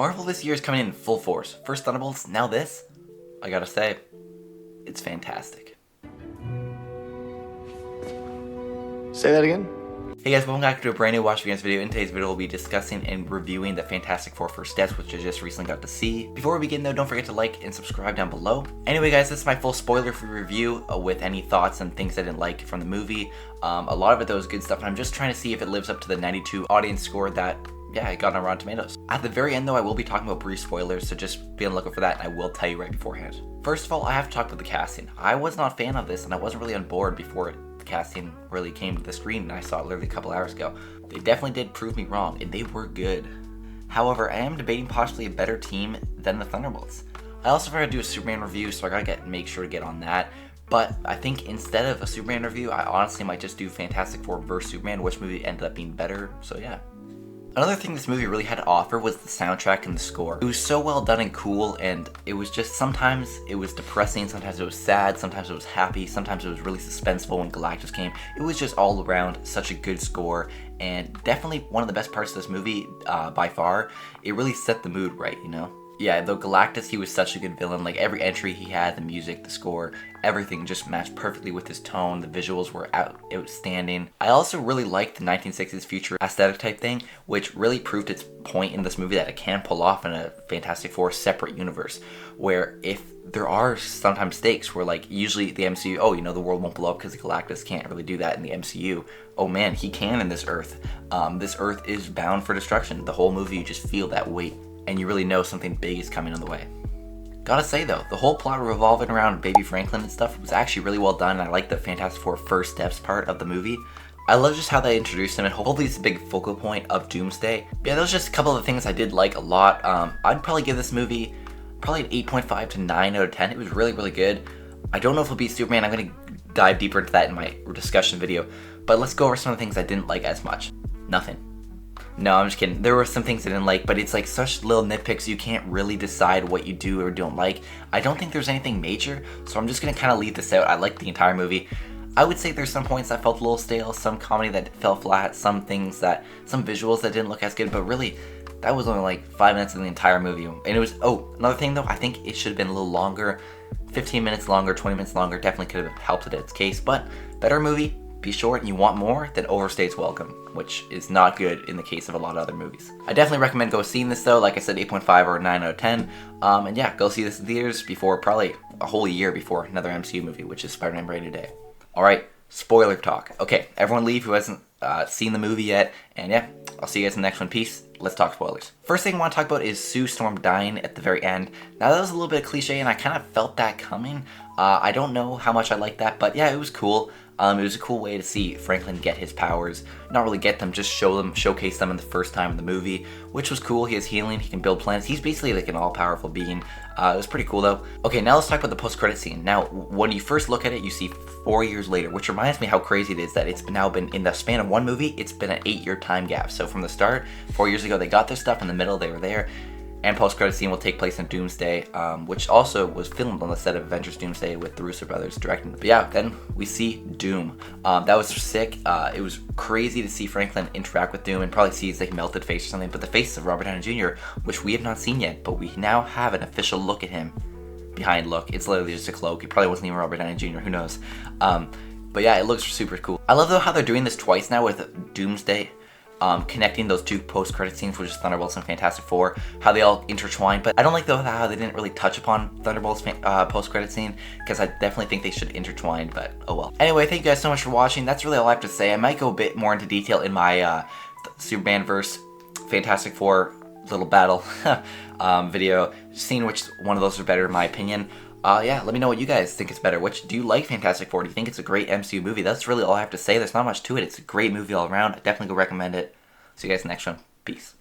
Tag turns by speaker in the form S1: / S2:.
S1: Marvel this year is coming in full force. First Thunderbolts, now this. I gotta say, it's fantastic.
S2: Say that again?
S1: Hey guys, welcome back to a brand new Watch Against video. In today's video, we'll be discussing and reviewing the Fantastic Four First Steps, which I just recently got to see. Before we begin though, don't forget to like and subscribe down below. Anyway guys, this is my full spoiler-free review with any thoughts and things I didn't like from the movie. A lot of it though is good stuff, and I'm just trying to see if it lives up to the 92 audience score that, yeah, it got on Rotten Tomatoes. At the very end though, I will be talking about brief spoilers, so just be on the lookout for that, and I will tell you right beforehand. First of all, I have to talk about the casting. I was not a fan of this, and I wasn't really on board before the casting really came to the screen, and I saw it literally a couple hours ago. They definitely did prove me wrong, and they were good. However, I am debating possibly a better team than the Thunderbolts. I also forgot to do a Superman review, so I gotta make sure to get on that. But I think instead of a Superman review, I honestly might just do Fantastic Four vs. Superman, which movie ended up being better, so yeah. Another thing this movie really had to offer was the soundtrack and the score. It was so well done and cool, and it was just, sometimes it was depressing, sometimes it was sad, sometimes it was happy, sometimes it was really suspenseful when Galactus came. It was just all around such a good score, and definitely one of the best parts of this movie by far. It really set the mood right, you know? Yeah, though Galactus, he was such a good villain. Like, every entry he had, the music, the score, everything just matched perfectly with his tone. The visuals were outstanding. I also really liked the 1960s future aesthetic type thing, which really proved its point in this movie that it can pull off in a Fantastic Four separate universe, where if there are sometimes stakes where, like, usually the MCU, oh, you know, the world won't blow up because Galactus can't really do that in the MCU. Oh man, he can in this Earth. This Earth is bound for destruction. The whole movie, you just feel that weight, and you really know something big is coming on the way. Gotta say though, the whole plot revolving around Baby Franklin and stuff was actually really well done, and I like the Fantastic Four First Steps part of the movie. I love just how they introduced him, and hopefully it's a big focal point of Doomsday. But yeah, those are just a couple of the things I did like a lot. I'd probably give this movie probably an 8.5 to 9 out of 10. It was really, really good. I don't know if it'll beat Superman. I'm gonna dive deeper into that in my discussion video. But let's go over some of the things I didn't like as much. Nothing. No, I'm just kidding. There were some things I didn't like, but it's like such little nitpicks, you can't really decide what you do or don't like. I don't think there's anything major, so I'm just gonna kind of leave this out. I liked the entire movie. I would say there's some points that felt a little stale, some comedy that fell flat, some visuals that didn't look as good, but really, that was only like 5 minutes of the entire movie. And it was, oh, another thing though, I think it should have been a little longer. 15 minutes longer, 20 minutes longer, definitely could have helped with its case, but better movie. Be short and you want more, then overstays welcome, which is not good in the case of a lot of other movies. I definitely recommend go seeing this though. Like I said, 8.5 or 9 out of 10. And yeah, go see this in theaters before, probably a whole year before another MCU movie, which is Spider-Man Brand New Day. Alright, spoiler talk. Okay, everyone leave who hasn't seen the movie yet, and yeah, I'll see you guys in the next one. Peace. Let's talk spoilers. First thing I want to talk about is Sue Storm dying at the very end. Now that was a little bit cliche, and I kind of felt that coming. I don't know how much I like that, but yeah, it was cool. It was a cool way to see Franklin get his powers. Not really get them, just showcase them in the first time in the movie, which was cool. He has healing, he can build planets. He's basically like an all-powerful being. It was pretty cool though. Okay, now let's talk about the post-credit scene. Now, when you first look at it, you see 4 years later, which reminds me how crazy it is that it's now been, in the span of one movie, it's been an 8-year time gap. So from the start, 4 years ago, they got their stuff, in the middle, they were there. And post-credit scene will take place in Doomsday, which also was filmed on the set of Avengers Doomsday with the Russo brothers directing. But yeah, then we see Doom. That was sick. It was crazy to see Franklin interact with Doom and probably see his like melted face or something. But the face of Robert Downey Jr., which we have not seen yet, but we now have an official look at him. Behind look, it's literally just a cloak. It probably wasn't even Robert Downey Jr., who knows. But yeah, it looks super cool. I love though how they're doing this twice now with Doomsday. Connecting those two post-credit scenes, which is Thunderbolts and Fantastic Four, how they all intertwine. But I don't like though how they didn't really touch upon Thunderbolts post-credit scene, because I definitely think they should intertwine, but oh well. Anyway, thank you guys so much for watching. That's really all I have to say. I might go a bit more into detail in my Superman vs. Fantastic Four little battle video, seeing which one of those are better in my opinion. Yeah, let me know what you guys think is better. Which do you like Fantastic Four? Do you think it's a great MCU movie? That's really all I have to say. There's not much to it. It's a great movie all around. I definitely go recommend it. See you guys in the next one. Peace.